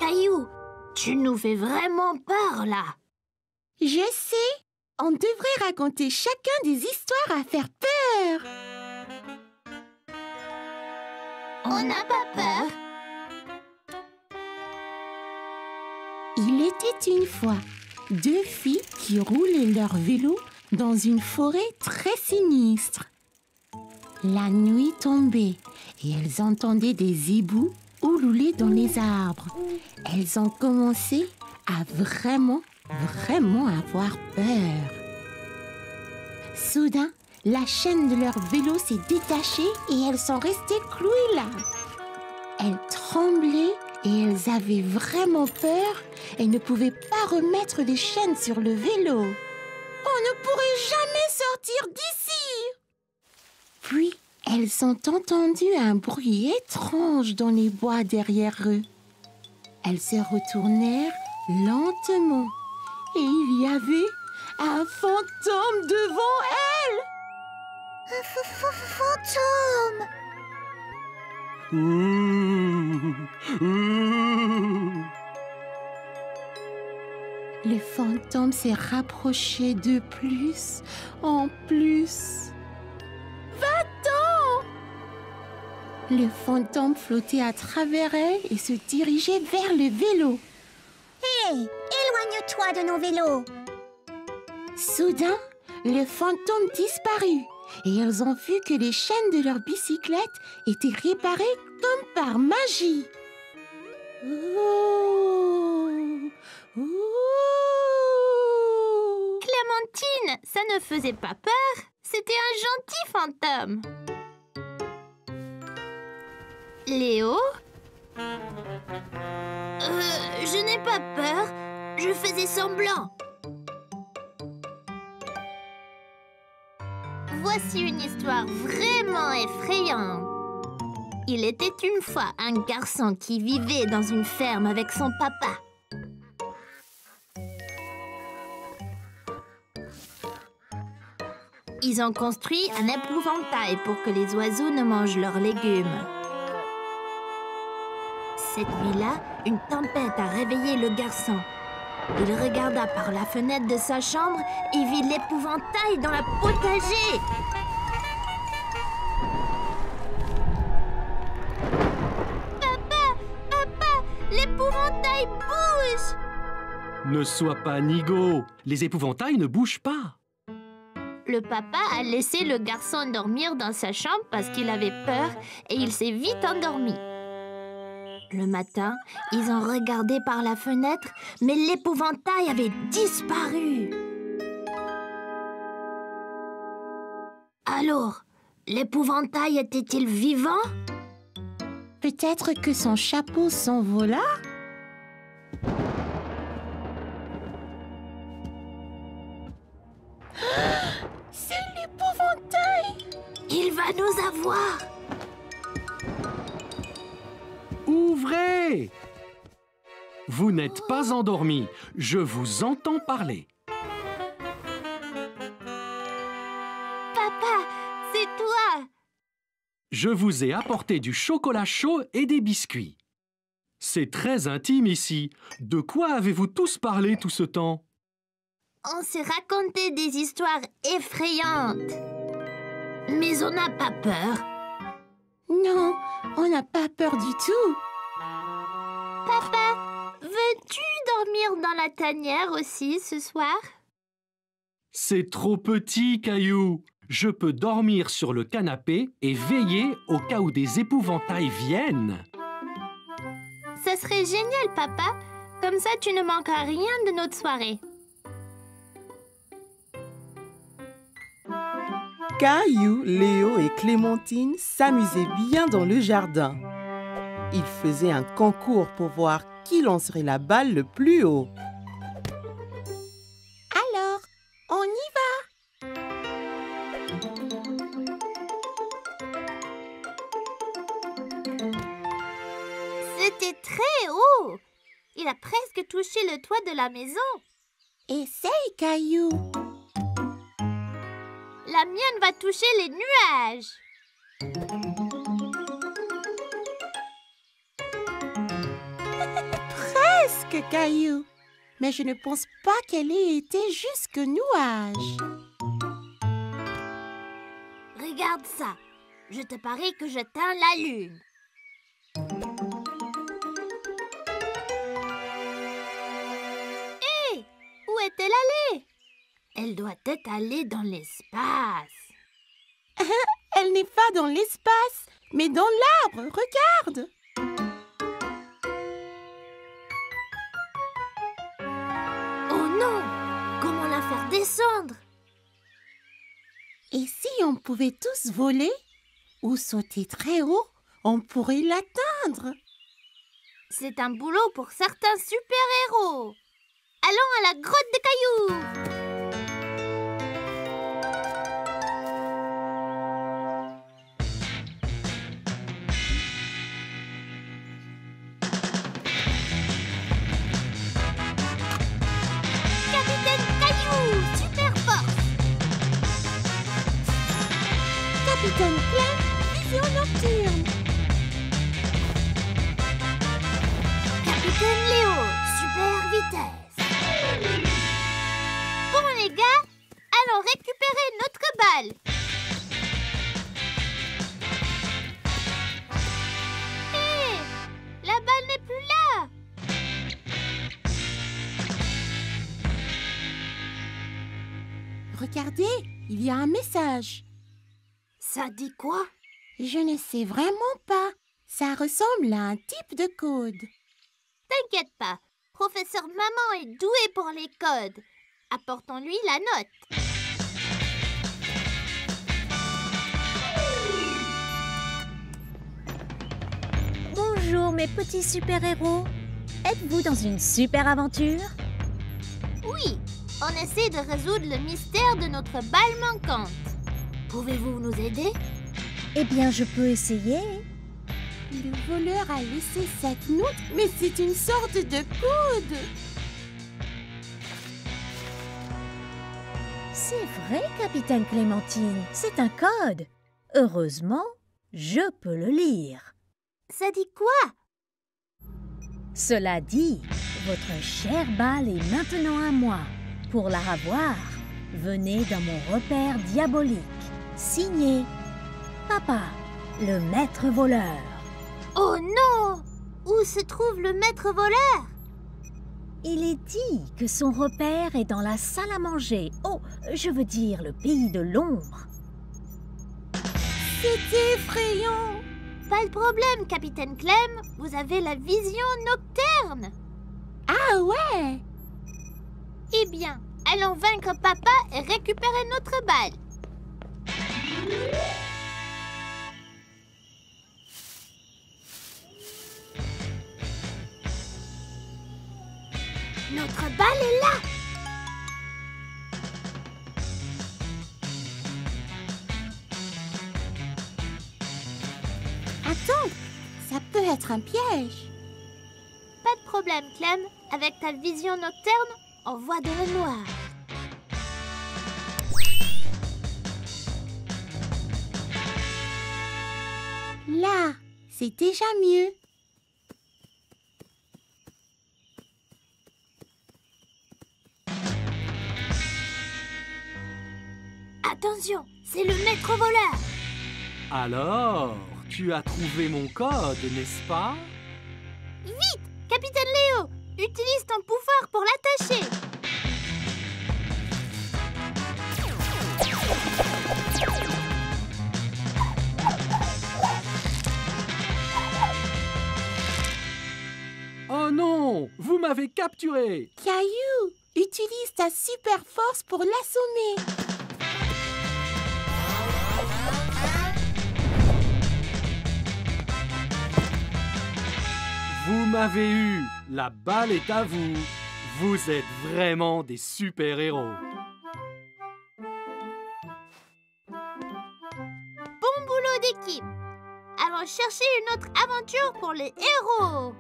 Caillou, tu nous fais vraiment peur, là. Je sais, on devrait raconter chacun des histoires à faire peur. On n'a pas peur. Il était une fois 2 filles qui roulaient leur vélo dans une forêt très sinistre. La nuit tombait et elles entendaient des hiboux oulouler dans les arbres. Elles ont commencé à vraiment avoir peur. Soudain, la chaîne de leur vélo s'est détachée et elles sont restées clouées là. Elles tremblaient et elles avaient vraiment peur et ne pouvaient pas remettre les chaînes sur le vélo. On ne pourrait jamais sortir d'ici! Puis, elles ont entendu un bruit étrange dans les bois derrière eux. Elles se retournèrent lentement et il y avait un fantôme devant elles. Un fantôme. Le fantôme s'est rapproché de plus en plus. Va-t'en! Le fantôme flottait à travers elle et se dirigeait vers le vélo. Hé, éloigne-toi de nos vélos. Soudain, le fantôme disparut et elles ont vu que les chaînes de leur bicyclette étaient réparées comme par magie. Oh, oh. Clémentine, ça ne faisait pas peur. C'était un gentil fantôme. Léo? Je n'ai pas peur. Je faisais semblant. Voici une histoire vraiment effrayante. Il était une fois un garçon qui vivait dans une ferme avec son papa. Ils ont construit un épouvantail pour que les oiseaux ne mangent leurs légumes. Cette nuit-là, une tempête a réveillé le garçon. Il regarda par la fenêtre de sa chambre et vit l'épouvantail dans la potager. Papa, l'épouvantail bouge! Ne sois pas nigaud, les épouvantails ne bougent pas. Le papa a laissé le garçon dormir dans sa chambre parce qu'il avait peur et il s'est vite endormi. Le matin, ils ont regardé par la fenêtre, mais l'épouvantail avait disparu. Alors, l'épouvantail était-il vivant? Peut-être que son chapeau s'envola? C'est l'épouvantail! Il va nous avoir! Ouvrez! Vous n'êtes pas endormi, je vous entends parler. Papa, c'est toi! Je vous ai apporté du chocolat chaud et des biscuits. C'est très intime ici. De quoi avez-vous tous parlé tout ce temps? On s'est raconté des histoires effrayantes. Mais on n'a pas peur. Non, on n'a pas peur du tout. Papa, veux-tu dormir dans la tanière aussi ce soir? C'est trop petit, Caillou. Je peux dormir sur le canapé et veiller au cas où des épouvantails viennent. Ça serait génial, papa. Comme ça, tu ne manqueras rien de notre soirée. Caillou, Léo et Clémentine s'amusaient bien dans le jardin. Ils faisaient un concours pour voir qui lancerait la balle le plus haut. Alors, on y va. C'était très haut. Il a presque touché le toit de la maison. Essaye, Caillou. La mienne va toucher les nuages. Presque. magnifique, Caillou. Mais je ne pense pas qu'elle ait été jusque nuage. Regarde ça. Je te parie que je teins la lune. Hé! Où est-elle allée? Elle doit être allée dans l'espace. Elle n'est pas dans l'espace, mais dans l'arbre. Regarde. Oh non! Comment la faire descendre? Et si on pouvait tous voler ou sauter très haut, on pourrait l'atteindre. C'est un boulot pour certains super-héros. Allons à la grotte de cailloux. Capitaine Caillou, super force. Capitaine Clem, vision nocturne. Capitaine Léo, super vitesse. Bon les gars, allons récupérer notre balle. Hé, la balle n'est plus là. Regardez, il y a un message. Ça dit quoi? Je ne sais vraiment pas. Ça ressemble à un type de code. T'inquiète pas, professeur Maman est doué pour les codes. Apportons-lui la note. Bonjour mes petits super-héros. Êtes-vous dans une super aventure? Oui, on essaie de résoudre le mystère de notre balle manquante. Pouvez-vous nous aider? Eh bien, je peux essayer. Le voleur a laissé cette note, mais c'est une sorte de code. C'est vrai, capitaine Clémentine, c'est un code. Heureusement, je peux le lire. Ça dit quoi? Cela dit, votre chère balle est maintenant à moi. Pour la revoir, venez dans mon repère diabolique. Signé Papa, le maître voleur. Oh non! Où se trouve le maître voleur? Il est dit que son repère est dans la salle à manger. Oh, je veux dire le pays de l'ombre. C'est effrayant. Pas de problème, capitaine Clem. Vous avez la vision nocturne. Ah ouais. Eh bien, allons vaincre papa et récupérer notre balle. Notre balle est là. Attends, ça peut être un piège. Pas de problème, Clem. Avec ta vision nocturne, on voit dans le noir. Là, c'est déjà mieux. Attention, c'est le maître voleur. Alors, tu as trouvé mon code, n'est-ce pas? Vite, capitaine Léo, utilise ton pouvoir pour l'attacher. Oh non! Vous m'avez capturé! Caillou, utilise ta super force pour l'assommer. Vous m'avez eu! La balle est à vous! Vous êtes vraiment des super-héros! Bon boulot d'équipe. Allons chercher une autre aventure pour les héros.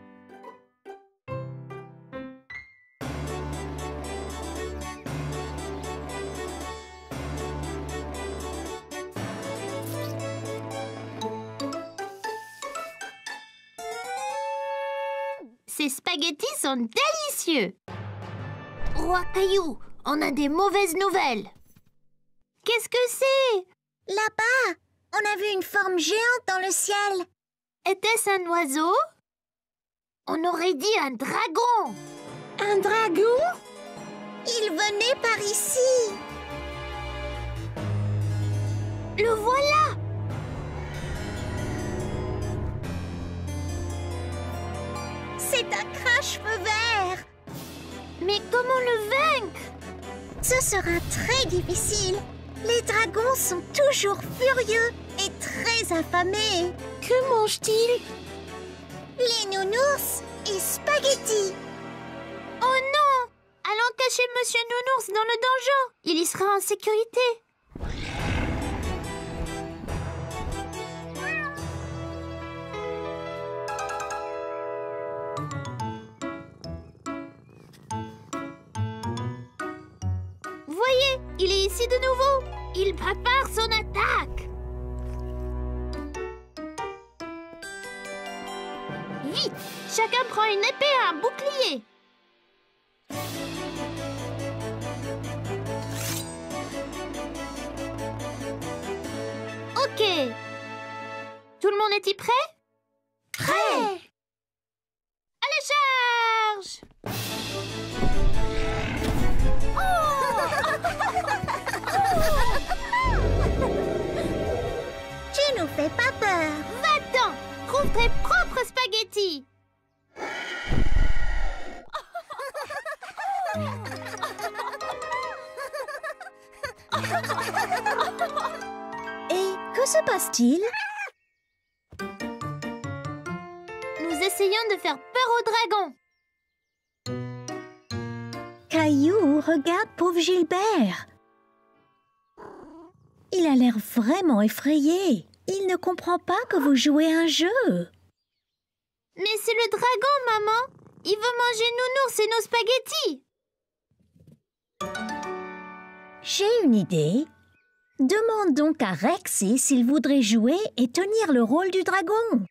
Ces spaghettis sont délicieux. Roi Caillou, on a des mauvaises nouvelles. Qu'est-ce que c'est? Là-bas, on a vu une forme géante dans le ciel. Était-ce un oiseau? On aurait dit un dragon. Un dragon? Il venait par ici. Le voilà. C'est un crache-feu vert. Mais comment le vaincre? Ce sera très difficile. Les dragons sont toujours furieux et très affamés. Que mange-t-il? Les nounours et spaghettis. Oh non! Allons cacher Monsieur Nounours dans le donjon. Il y sera en sécurité. Voyez, il est ici de nouveau. Il prépare son attaque. Vite, chacun prend une épée et un bouclier. Ok. Tout le monde est-il prêt? Prêt. Allez, charge! Tu nous fais pas peur. Va-t'en! Trouve tes propres spaghettis! Et que se passe-t-il? Nous essayons de faire peur au dragon. Caillou, regarde pauvre Gilbert. Il a l'air vraiment effrayé. Il ne comprend pas que vous jouez un jeu. Mais c'est le dragon, maman! Il veut manger Nounours et nos spaghettis! J'ai une idée. Demande donc à Rexy s'il voudrait jouer et tenir le rôle du dragon.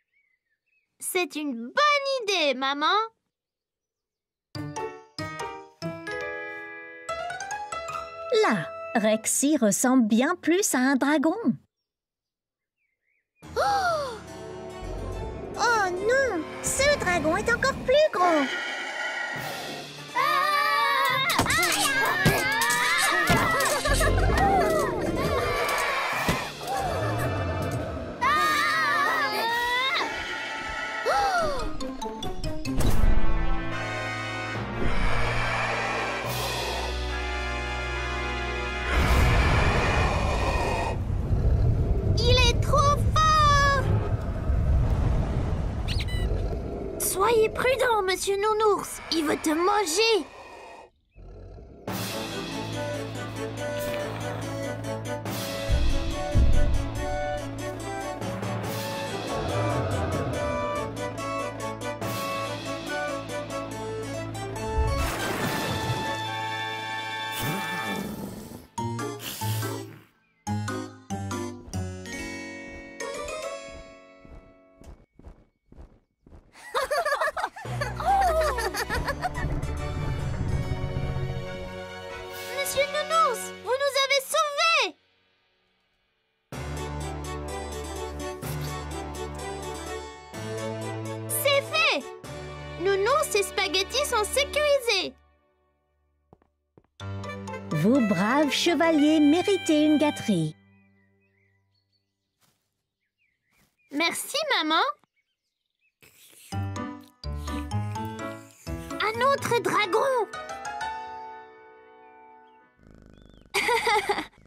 C'est une bonne idée, maman! Là, Rexy ressemble bien plus à un dragon. Oh non, ce dragon est encore plus gros. Il est trop fort! Soyez prudent, Monsieur Nounours. Il veut te manger. Monsieur Nounours, vous nous avez sauvés! C'est fait! Nounours et spaghettis sont sécurisés. Vous, braves chevaliers, méritez une gâterie. Merci, maman. Un autre dragon!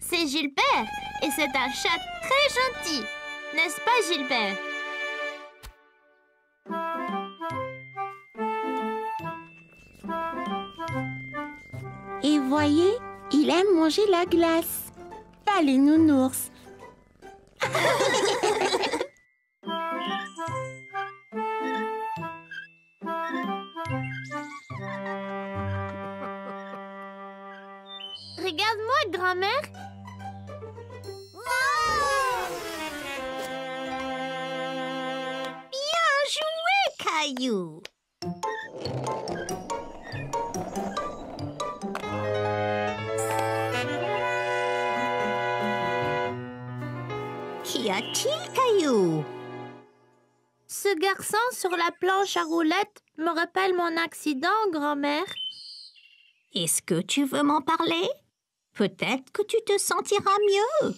C'est Gilbert et c'est un chat très gentil. N'est-ce pas, Gilbert? Et voyez, il aime manger la glace. Pas les nounours. Regarde-moi, grand-mère. Bien joué, Caillou. a-t-il, Caillou? Ce garçon sur la planche à roulettes me rappelle mon accident, grand-mère. Est-ce que tu veux m'en parler? Peut-être que tu te sentiras mieux.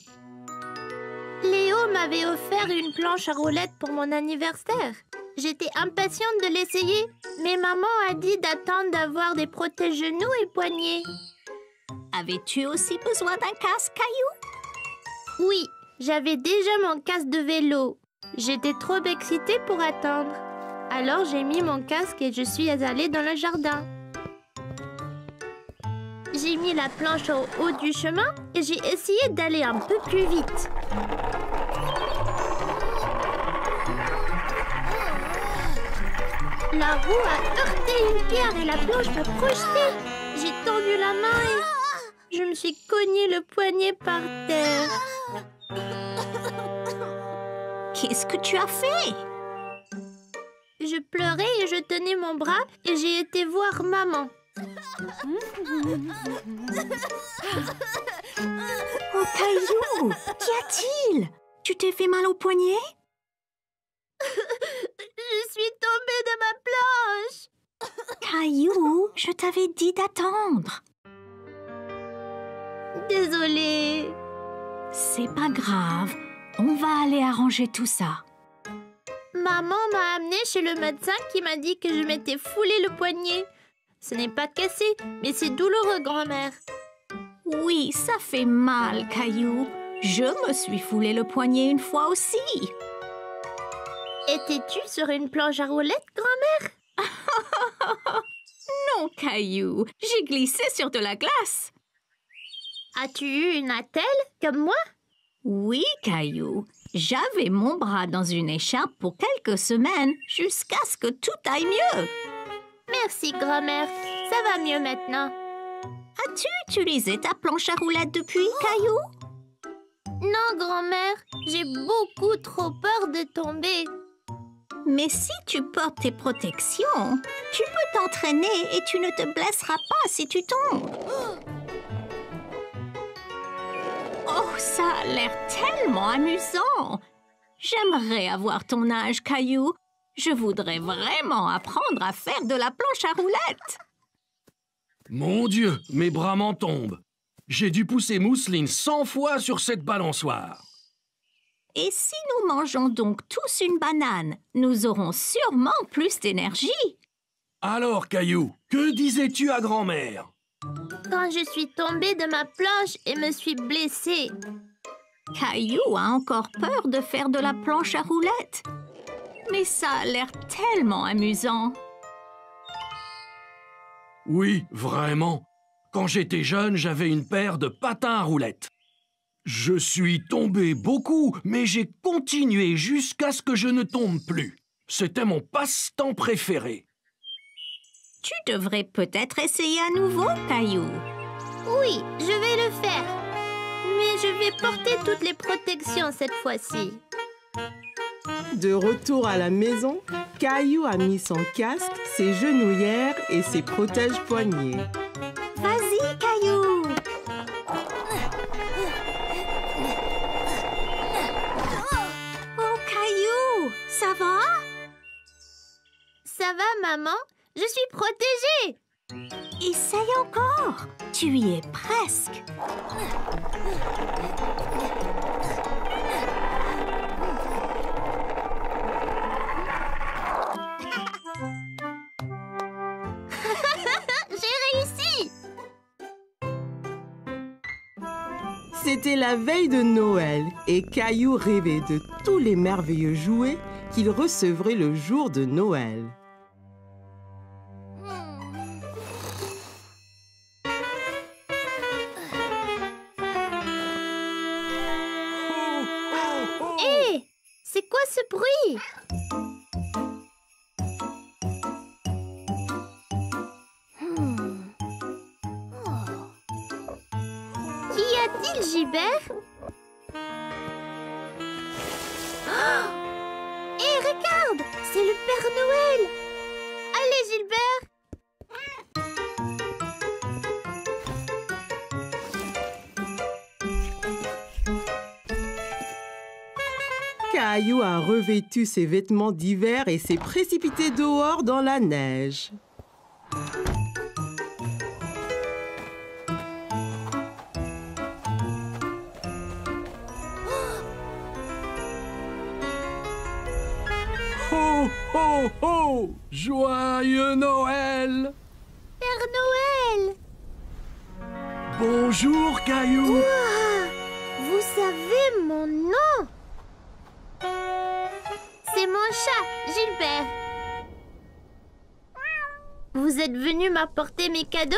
Léo m'avait offert une planche à roulettes pour mon anniversaire. J'étais impatiente de l'essayer, mais maman a dit d'attendre d'avoir des protège-genoux et poignets. Avais-tu aussi besoin d'un casque, Caillou? Oui, j'avais déjà mon casque de vélo. J'étais trop excitée pour attendre. Alors j'ai mis mon casque et je suis allée dans le jardin. J'ai mis la planche au haut du chemin et j'ai essayé d'aller un peu plus vite. La roue a heurté une pierre et la planche m'a projetée. J'ai tendu la main et je me suis cogné le poignet par terre. Qu'est-ce que tu as fait? Je pleurais et je tenais mon bras et j'ai été voir maman. Oh, Caillou, qu'y a-t-il? Tu t'es fait mal au poignet? Je suis tombée de ma planche. Caillou, je t'avais dit d'attendre. Désolée. C'est pas grave, on va aller arranger tout ça. Maman m'a amenée chez le médecin qui m'a dit que je m'étais foulé le poignet. Ce n'est pas cassé, mais c'est douloureux, grand-mère. Oui, ça fait mal, Caillou. Je me suis foulé le poignet une fois aussi. Étais-tu sur une planche à roulettes, grand-mère? Non, Caillou, j'ai glissé sur de la glace. As-tu eu une attelle, comme moi? Oui, Caillou. J'avais mon bras dans une écharpe pour quelques semaines, jusqu'à ce que tout aille mieux. Merci, grand-mère. Ça va mieux maintenant. As-tu utilisé ta planche à roulettes depuis, Caillou? Non, grand-mère. J'ai beaucoup trop peur de tomber. Mais si tu portes tes protections, tu peux t'entraîner et tu ne te blesseras pas si tu tombes. Oh, ça a l'air tellement amusant! J'aimerais avoir ton âge, Caillou. Je voudrais vraiment apprendre à faire de la planche à roulettes. Mon Dieu, mes bras m'en tombent. J'ai dû pousser Mousseline 100 fois sur cette balançoire. Et si nous mangeons donc tous une banane, nous aurons sûrement plus d'énergie. Alors, Caillou, que disais-tu à grand-mère? Quand je suis tombée de ma planche et me suis blessée. Caillou a encore peur de faire de la planche à roulettes. Mais ça a l'air tellement amusant. Oui, vraiment. Quand j'étais jeune, j'avais une paire de patins à roulettes. Je suis tombé beaucoup, mais j'ai continué jusqu'à ce que je ne tombe plus. C'était mon passe-temps préféré. Tu devrais peut-être essayer à nouveau, Caillou. Oui, je vais le faire. Mais je vais porter toutes les protections cette fois-ci. De retour à la maison, Caillou a mis son casque, ses genouillères et ses protège-poignets. Vas-y, Caillou. Oh, Caillou, ça va? Ça va, maman? Je suis protégée. Essaye encore. Tu y es presque. J'ai réussi. C'était la veille de Noël et Caillou rêvait de tous les merveilleux jouets qu'il recevrait le jour de Noël. Hé, c'est quoi ce bruit? Qu'y a-t-il, Gilbert? Oh! Hé, regarde, c'est le Père Noël. Allez, Gilbert. Caillou a revêtu ses vêtements d'hiver et s'est précipité dehors dans la neige. Ho, ho, ho! Joyeux Noël! Père Noël! Bonjour, Caillou! Ouah, vous savez mon nom? C'est mon chat, Gilbert. Vous êtes venu m'apporter mes cadeaux?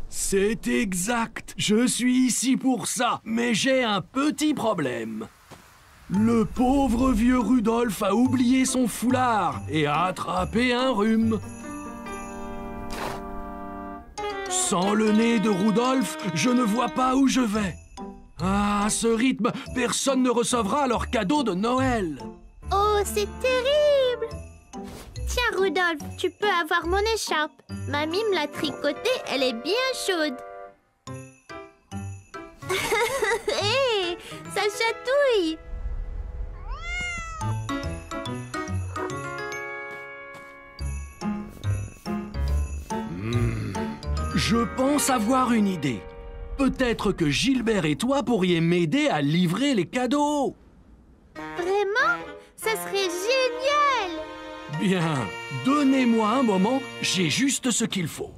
C'est exact. Je suis ici pour ça, mais j'ai un petit problème. Le pauvre vieux Rudolph a oublié son foulard et a attrapé un rhume. Sans le nez de Rudolph, je ne vois pas où je vais. Ah, à ce rythme, personne ne recevra leur cadeau de Noël. Oh, c'est terrible! Tiens, Rudolph, tu peux avoir mon écharpe. Mamie me l'a tricotée, elle est bien chaude. Hé, ça chatouille! Je pense avoir une idée. Peut-être que Gilbert et toi pourriez m'aider à livrer les cadeaux. Vraiment? Ça serait génial! Bien, donnez-moi un moment, j'ai juste ce qu'il faut.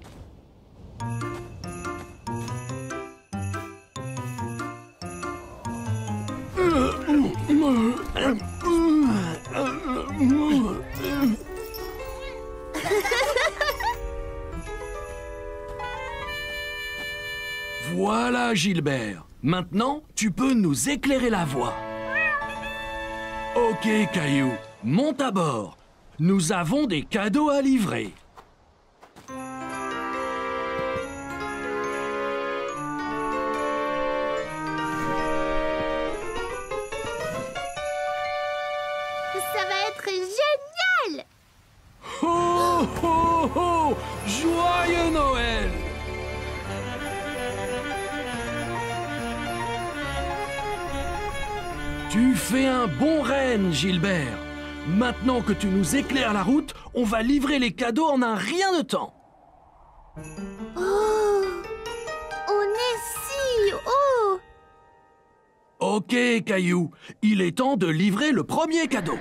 Voilà, Gilbert. Maintenant, tu peux nous éclairer la voie. Ok, Caillou, monte à bord. Nous avons des cadeaux à livrer. Ça va être génial! Ho, ho, ho! Joyeux Noël! Tu fais un bon renne, Gilbert. Maintenant que tu nous éclaires la route, on va livrer les cadeaux en un rien de temps. Oh! On est si haut! Ok, Caillou, il est temps de livrer le premier cadeau.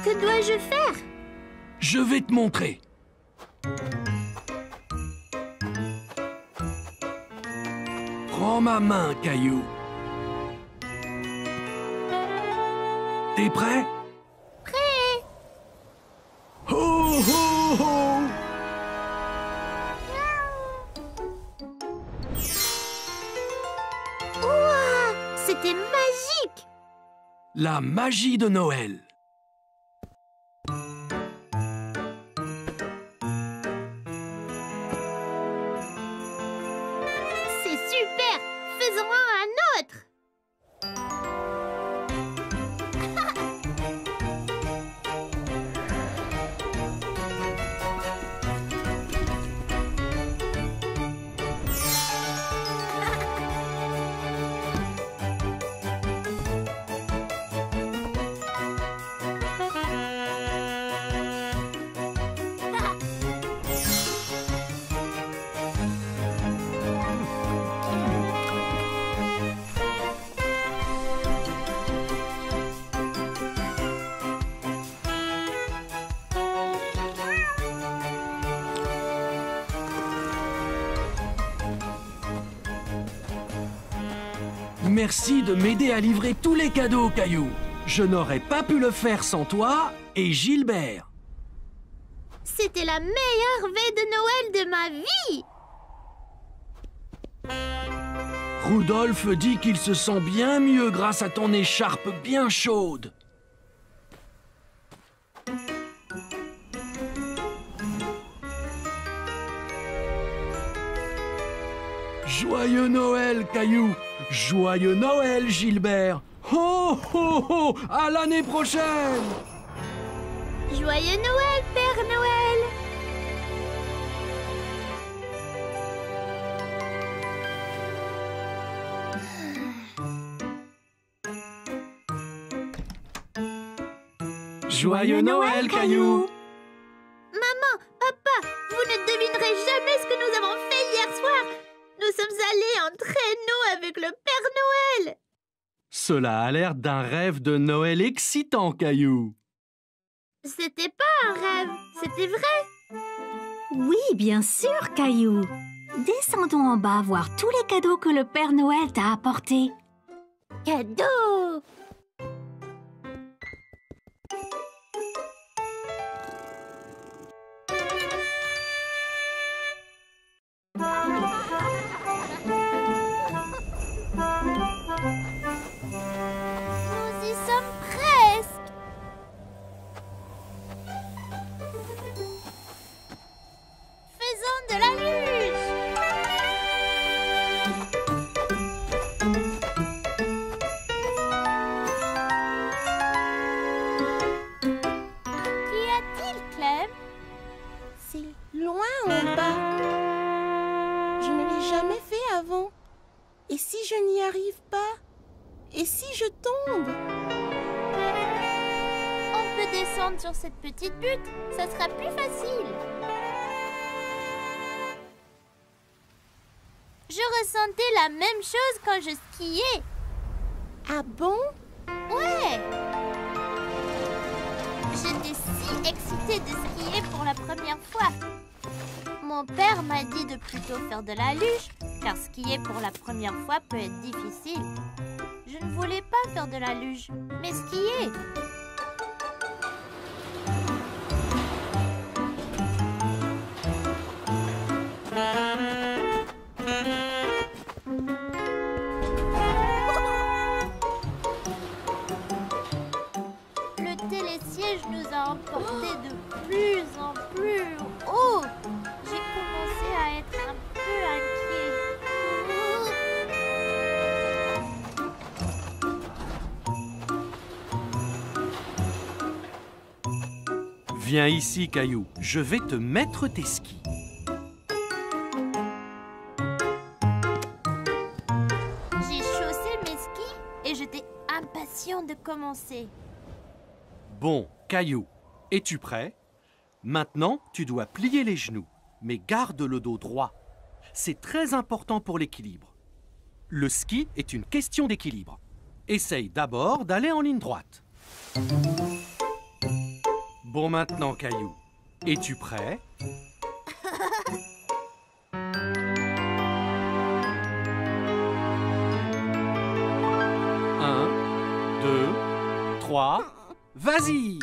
Que dois-je faire? Je vais te montrer. Prends ma main, Caillou. T'es prêt? Prêt! Ho, ho, ho! Ouah! C'était magique! La magie de Noël. C'est super! Faisons-en un autre! Merci de m'aider à livrer tous les cadeaux, Caillou. Je n'aurais pas pu le faire sans toi et Gilbert. C'était la meilleure veille de Noël de ma vie! Rudolph dit qu'il se sent bien mieux grâce à ton écharpe bien chaude. Joyeux Noël, Caillou! Joyeux Noël, Gilbert! Ho, ho, ho! À l'année prochaine! Joyeux Noël, Père Noël! Joyeux Noël, Caillou! Maman, papa, vous ne devinerez jamais ce que nous avons fait hier soir. Nous sommes allés en traîneau avec le Père Noël. Cela a l'air d'un rêve de Noël excitant, Caillou. C'était pas un rêve, c'était vrai. Oui, bien sûr, Caillou. Descendons en bas voir tous les cadeaux que le Père Noël t'a apportés. Cadeau! Nous y sommes presque. Faisons de la luge. Qu'y a-t-il, Clem? C'est loin en bas. Je ne l'ai jamais fait avant. Et si je n'y arrive pas? Et si je tombe? On peut descendre sur cette petite butte, ça sera plus facile. Je ressentais la même chose quand je skiais. Ah bon? Ouais! J'étais si excitée de skier pour la première fois. Mon père m'a dit de plutôt faire de la luge, car skier pour la première fois peut être difficile. Je ne voulais pas faire de la luge, mais skier. Le télésiège nous a emportés de plus en plus haut. J'ai commencé à être un peu inquiet. Viens ici, Caillou. Je vais te mettre tes skis. J'ai chaussé mes skis et j'étais impatient de commencer. Bon, Caillou, es-tu prêt? Maintenant, tu dois plier les genoux, mais garde le dos droit. C'est très important pour l'équilibre. Le ski est une question d'équilibre. Essaye d'abord d'aller en ligne droite. Bon, maintenant, Caillou, es-tu prêt? Un, deux, trois, vas-y!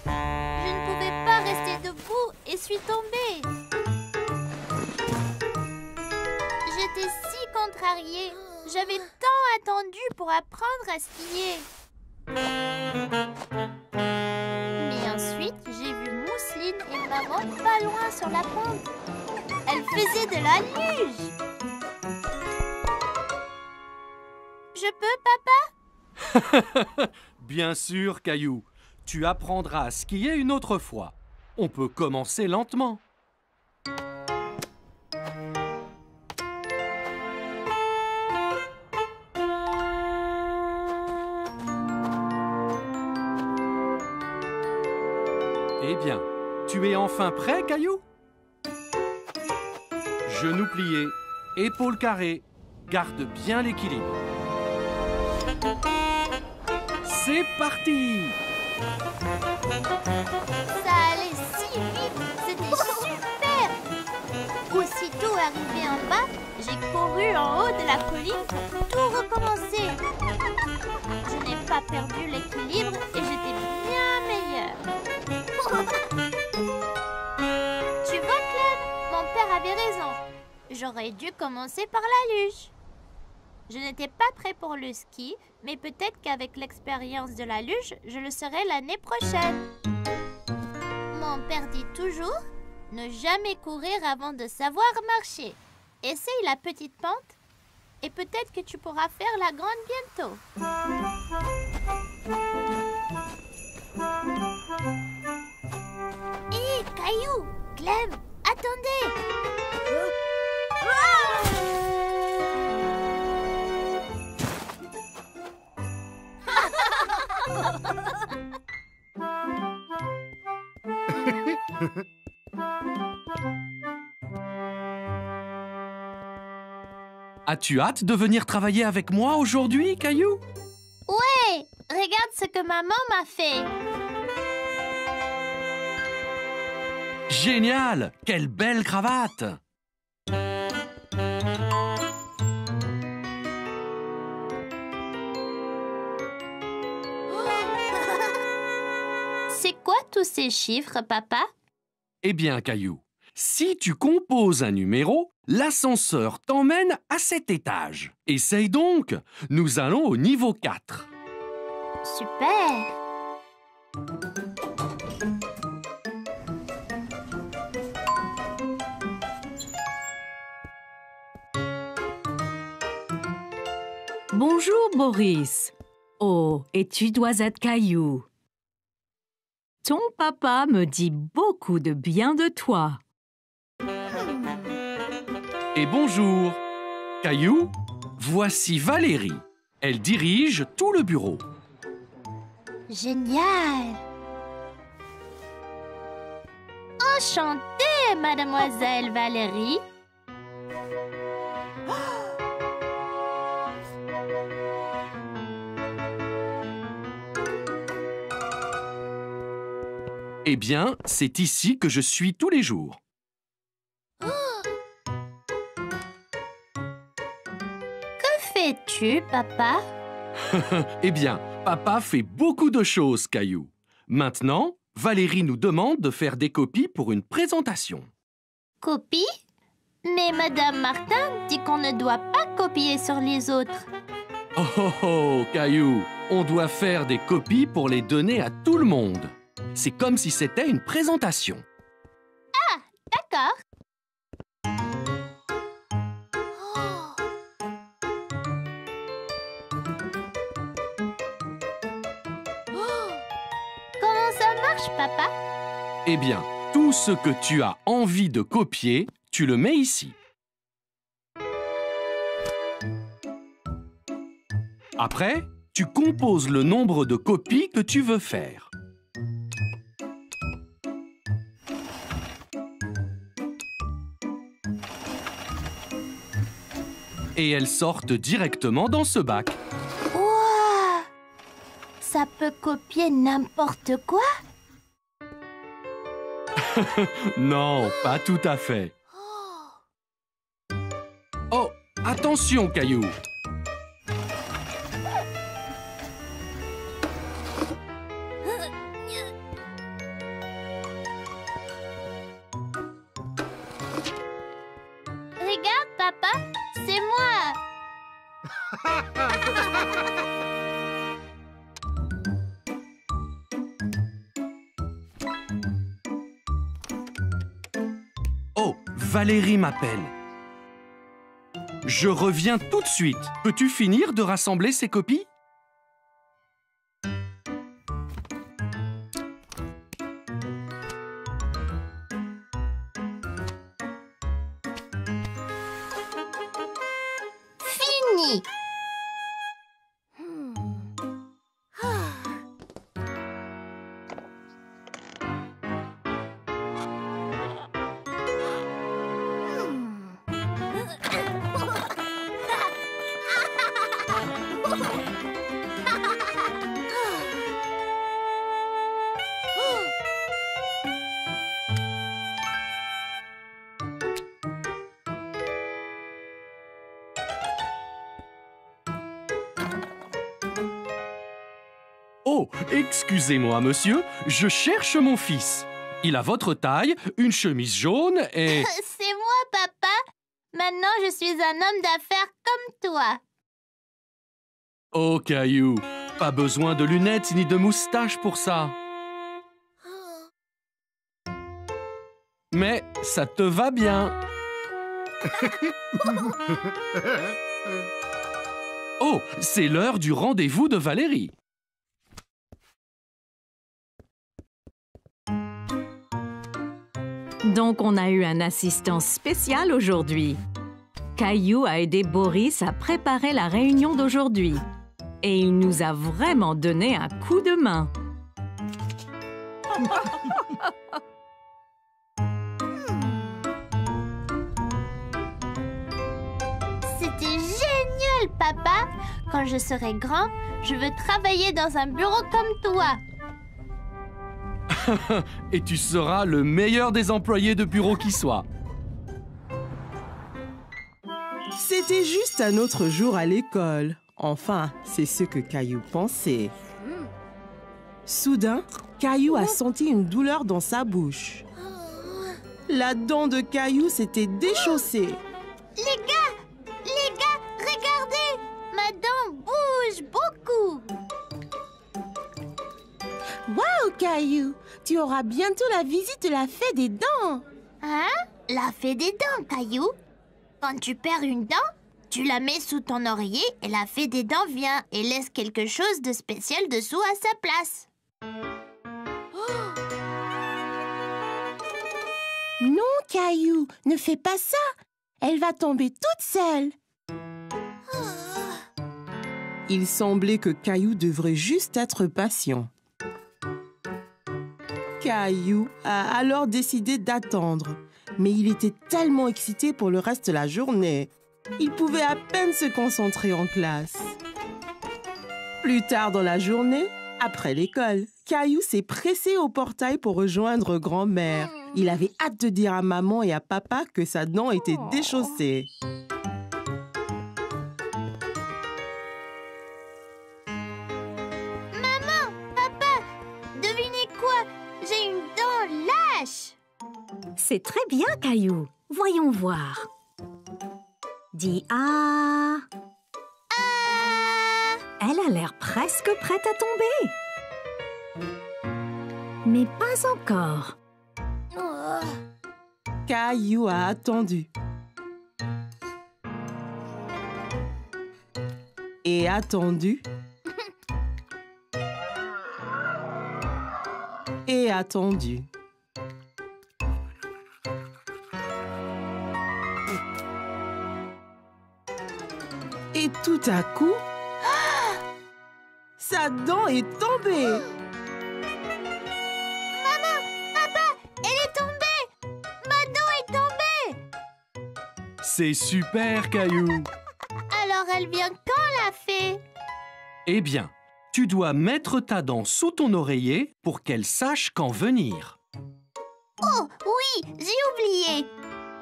Je ne pouvais pas rester debout et suis tombée. J'étais si contrariée. J'avais tant attendu pour apprendre à skier. Mais ensuite, j'ai vu Mousseline et maman pas loin sur la pente. Elles faisaient de la luge. Je peux, papa? Bien sûr, Caillou. Tu apprendras à skier une autre fois. On peut commencer lentement. Eh bien, tu es enfin prêt, Caillou? Genoux pliés, épaules carrées, garde bien l'équilibre. C'est parti! Ça allait si vite, c'était super! Aussitôt arrivé en bas, j'ai couru en haut de la colline pour tout recommencer. Je n'ai pas perdu l'équilibre et j'étais bien meilleure. Tu vois, Clem, mon père avait raison. J'aurais dû commencer par la luge. Je n'étais pas prêt pour le ski, mais peut-être qu'avec l'expérience de la luge, je le serai l'année prochaine. Mon père dit toujours, ne jamais courir avant de savoir marcher. Essaye la petite pente et peut-être que tu pourras faire la grande bientôt. Hé, Caillou, Clem, attendez! As-tu hâte de venir travailler avec moi aujourd'hui, Caillou? Ouais, regarde ce que maman m'a fait. Génial! Quelle belle cravate! C'est quoi tous ces chiffres, papa? Eh bien, Caillou, si tu composes un numéro, l'ascenseur t'emmène à cet étage. Essaye donc. Nous allons au niveau 4. Super! Bonjour, Boris. Oh, et tu dois être Caillou. Ton papa me dit beaucoup de bien de toi. Et bonjour. Caillou, voici Valérie. Elle dirige tout le bureau. Génial! Enchantée, mademoiselle Valérie. Eh bien, c'est ici que je suis tous les jours. Que fais-tu, papa? Eh bien, papa fait beaucoup de choses, Caillou. Maintenant, Valérie nous demande de faire des copies pour une présentation. Copie? Mais madame Martin dit qu'on ne doit pas copier sur les autres. Oh oh oh, Caillou, on doit faire des copies pour les donner à tout le monde. C'est comme si c'était une présentation. D'accord. Comment ça marche, papa? Eh bien, tout ce que tu as envie de copier, tu le mets ici. Après, tu composes le nombre de copies que tu veux faire. Et elles sortent directement dans ce bac. Ouah! Ça peut copier n'importe quoi? Non, pas tout à fait. Oh, attention, Caillou! Regarde, papa, c'est moi. Oh, Valérie m'appelle. Je reviens tout de suite. Peux-tu finir de rassembler ces copies? Fini. Oh, excusez-moi, monsieur, je cherche mon fils. Il a votre taille, une chemise jaune et... C'est moi, papa. Maintenant, je suis un homme d'affaires comme toi. Oh, Caillou, pas besoin de lunettes ni de moustache pour ça. Mais ça te va bien. Oh, c'est l'heure du rendez-vous de Valérie. Donc, on a eu un assistant spécial aujourd'hui. Caillou a aidé Boris à préparer la réunion d'aujourd'hui. Et il nous a vraiment donné un coup de main. C'était génial, papa. Quand je serai grand, je veux travailler dans un bureau comme toi. Et tu seras le meilleur des employés de bureau qui soit. C'était juste un autre jour à l'école. Enfin, c'est ce que Caillou pensait. Soudain, Caillou a senti une douleur dans sa bouche. La dent de Caillou s'était déchaussée. Les gars, regardez. Ma dent bouge beaucoup. Waouh, Caillou! Tu auras bientôt la visite de la fée des dents. Hein? La fée des dents, Caillou. Quand tu perds une dent, tu la mets sous ton oreiller et la fée des dents vient et laisse quelque chose de spécial dessous à sa place. Non, Caillou, ne fais pas ça. Elle va tomber toute seule. Il semblait que Caillou devrait juste être patient. Caillou a alors décidé d'attendre, mais il était tellement excité pour le reste de la journée. Il pouvait à peine se concentrer en classe. Plus tard dans la journée, après l'école, Caillou s'est pressé au portail pour rejoindre grand-mère. Il avait hâte de dire à maman et à papa que sa dent était déchaussée. Devinez quoi? J'ai une dent lâche. C'est très bien, Caillou. Voyons voir. Dis ah. Ah! Elle a l'air presque prête à tomber. Mais pas encore. Oh. Caillou a attendu. Et attendu. Et attendu. Et tout à coup, sa dent est tombée. Maman, papa, elle est tombée. Ma dent est tombée. C'est super, Caillou. Alors elle vient quand, la fée? Eh bien, tu dois mettre ta dent sous ton oreiller pour qu'elle sache quand venir. Oh, oui, j'ai oublié.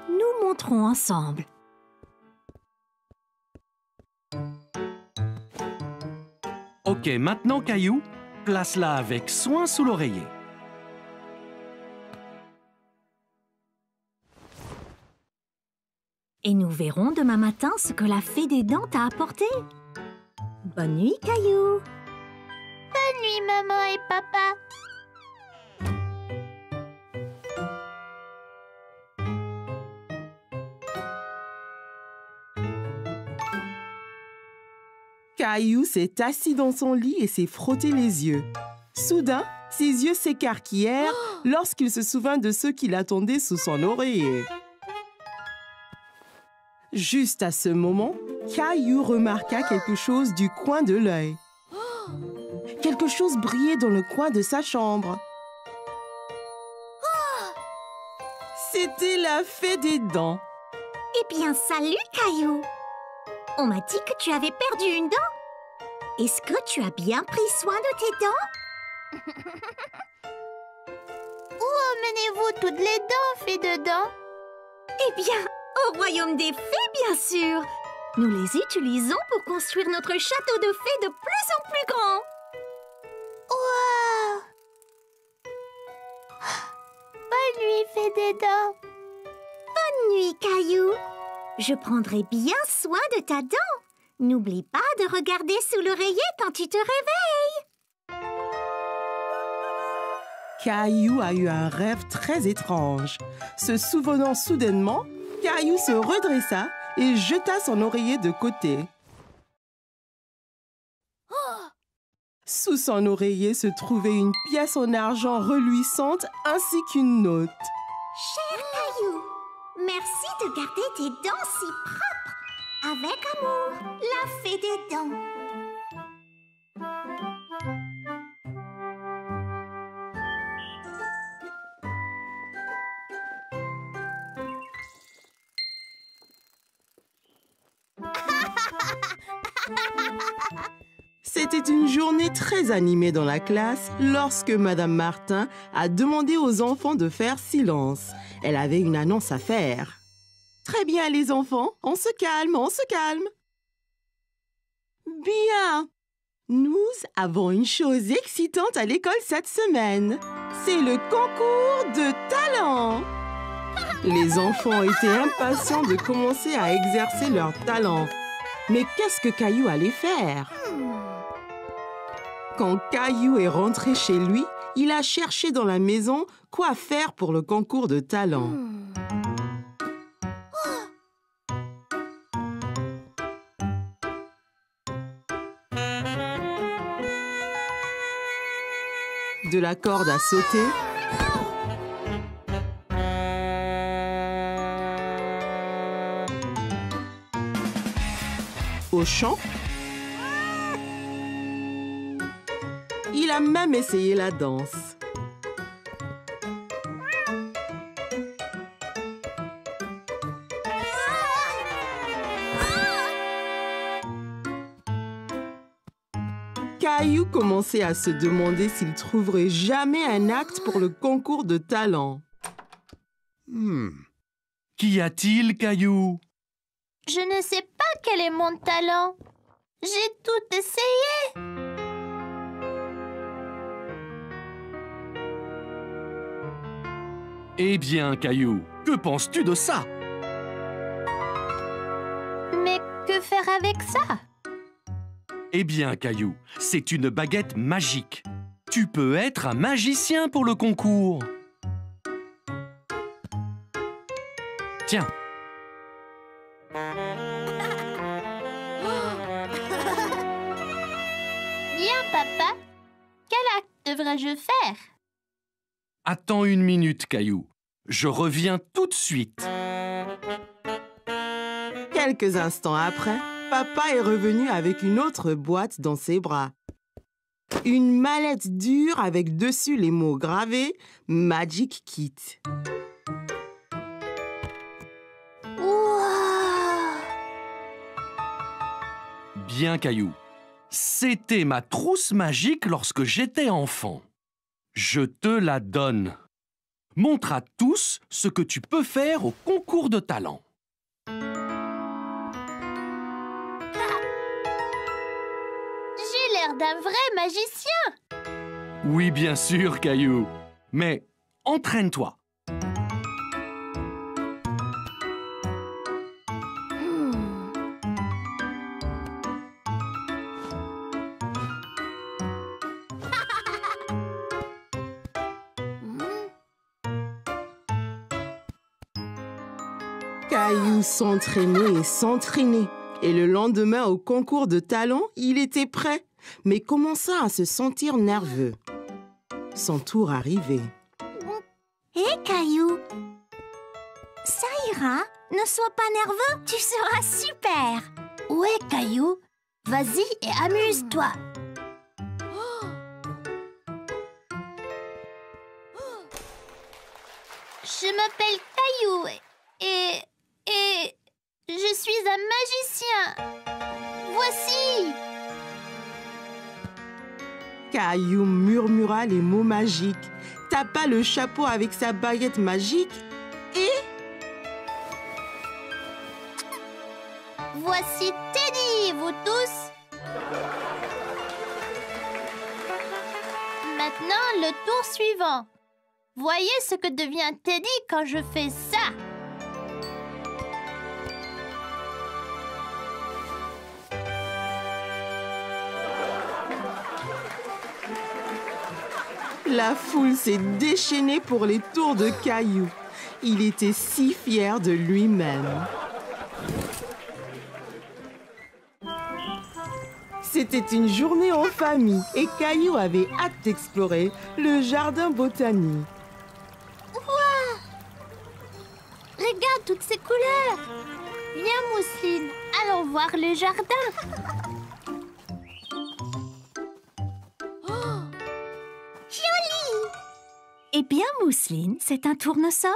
Nous montrons ensemble. Ok, maintenant, Caillou, place-la avec soin sous l'oreiller. Et nous verrons demain matin ce que la fée des dents t'a apporté. Bonne nuit, Caillou. Bonne nuit, maman et papa. Caillou s'est assis dans son lit et s'est frotté les yeux. Soudain, ses yeux s'écarquillèrent lorsqu'il se souvint de ceux qui l'attendaient sous son oreiller. Juste à ce moment, Caillou remarqua quelque chose du coin de l'œil. Quelque chose brillait dans le coin de sa chambre. C'était la fée des dents. Eh bien, salut, Caillou. On m'a dit que tu avais perdu une dent. Est-ce que tu as bien pris soin de tes dents? Où emmenez-vous toutes les dents, fée de dents? Eh bien, au royaume des fées, bien sûr. Nous les utilisons pour construire notre château de fées de plus en plus grand. Wow! Bonne nuit, fée des dents. Bonne nuit, Caillou. Je prendrai bien soin de ta dent. N'oublie pas de regarder sous l'oreiller quand tu te réveilles. Caillou a eu un rêve très étrange. Se souvenant soudainement, Caillou se redressa et jeta son oreiller de côté. Sous son oreiller se trouvait une pièce en argent reluisante ainsi qu'une note. Cher Caillou, merci de garder tes dents si propres. Avec amour, la fée des dents. C'était une journée très animée dans la classe lorsque Madame Martin a demandé aux enfants de faire silence. Elle avait une annonce à faire. Très bien les enfants, on se calme, on se calme. Bien. Nous avons une chose excitante à l'école cette semaine. C'est le concours de talent. Les enfants étaient impatients de commencer à exercer leur talent. Mais qu'est-ce que Caillou allait faire? Quand Caillou est rentré chez lui, il a cherché dans la maison quoi faire pour le concours de talent. De la corde à sauter, au chant. Il a même essayé la danse. Caillou commençait à se demander s'il trouverait jamais un acte pour le concours de talent. Qu'y a-t-il, Caillou? Je ne sais pas quel est mon talent. J'ai tout essayé. Eh bien, Caillou, que penses-tu de ça? Mais que faire avec ça? Eh bien, Caillou, c'est une baguette magique. Tu peux être un magicien pour le concours. Tiens. Bien, papa. Quel acte devrais-je faire? Attends une minute, Caillou. Je reviens tout de suite. Quelques instants après, papa est revenu avec une autre boîte dans ses bras. Une mallette dure avec dessus les mots gravés « Magic Kit ». Wow! Bien, Caillou. C'était ma trousse magique lorsque j'étais enfant. Je te la donne. Montre à tous ce que tu peux faire au concours de talent. J'ai l'air d'un vrai magicien. Oui, bien sûr, Caillou. Mais entraîne-toi. Caillou s'entraînait et s'entraînait. Et le lendemain, au concours de talent, il était prêt, mais commença à se sentir nerveux. Son tour arrivait. Hé, Caillou, ça ira. Ne sois pas nerveux, tu seras super. Ouais, Caillou. Vas-y et amuse-toi. Je m'appelle Caillou et je suis un magicien. Voici. Caillou murmura les mots magiques, tapa le chapeau avec sa baguette magique et... Voici Teddy, vous tous. Maintenant, le tour suivant. Voyez ce que devient Teddy quand je fais ça. La foule s'est déchaînée pour les tours de Caillou. Il était si fier de lui-même. C'était une journée en famille et Caillou avait hâte d'explorer le jardin botanique. Regarde toutes ces couleurs. Viens, Mousseline, allons voir le jardin. Eh bien, Mousseline, c'est un tournesol.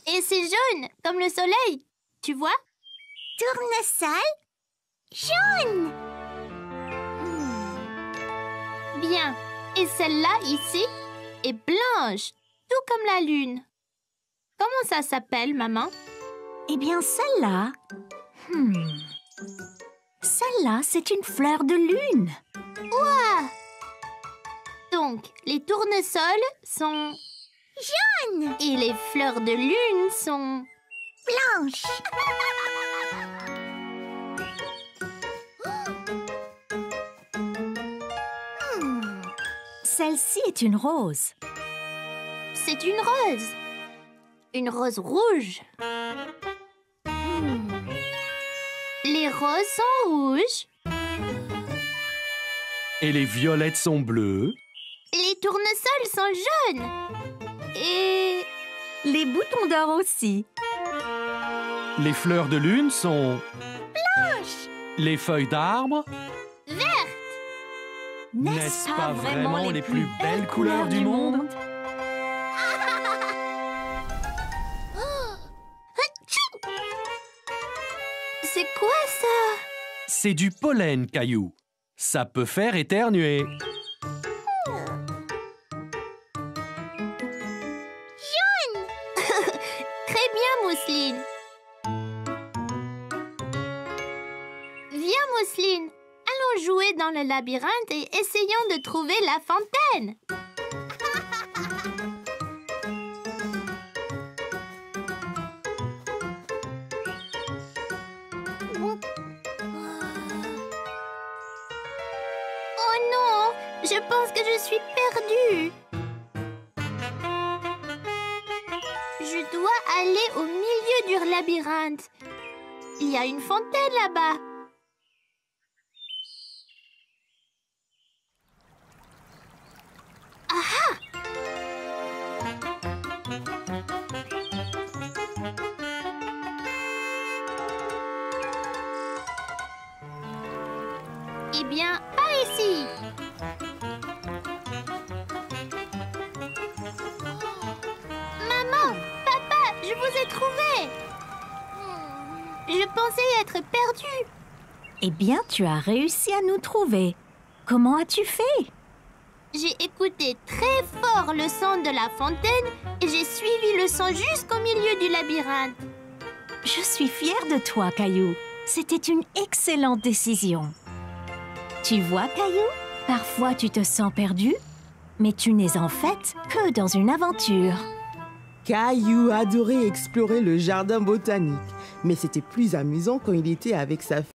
Et c'est jaune, comme le soleil. Tu vois? Tournesol jaune. Bien. Et celle-là, ici, est blanche, tout comme la lune. Comment ça s'appelle, maman? Eh bien, celle-là... Celle-là, c'est une fleur de lune. Ouah! Donc, les tournesols sont... Jaune. Et les fleurs de lune sont... Blanche. Celle-ci est une rose. C'est une rose. Une rose rouge. Les roses sont rouges. Et les violettes sont bleues. Les tournesols sont jaunes. Et... Les boutons d'or aussi. Les fleurs de lune sont... Blanche. Les feuilles d'arbre... N'est-ce pas vraiment les plus belles couleurs du monde? C'est quoi ça? C'est du pollen, Caillou. Ça peut faire éternuer. Très bien, Mousseline. Viens, Mousseline. Allons jouer dans le labyrinthe et essayons de trouver la fontaine. Oh non, je pense que je suis perdue. Je dois aller au milieu du labyrinthe. Il y a une fontaine là-bas. Eh bien, pas ici. Maman, papa, je vous ai trouvé. Je pensais être perdue. Eh bien, tu as réussi à nous trouver. Comment as-tu fait? J'ai écouté très fort le son de la fontaine et j'ai suivi le son jusqu'au milieu du labyrinthe. Je suis fière de toi, Caillou. C'était une excellente décision. Tu vois, Caillou, parfois tu te sens perdu, mais tu n'es en fait que dans une aventure. Caillou adorait explorer le jardin botanique, mais c'était plus amusant quand il était avec sa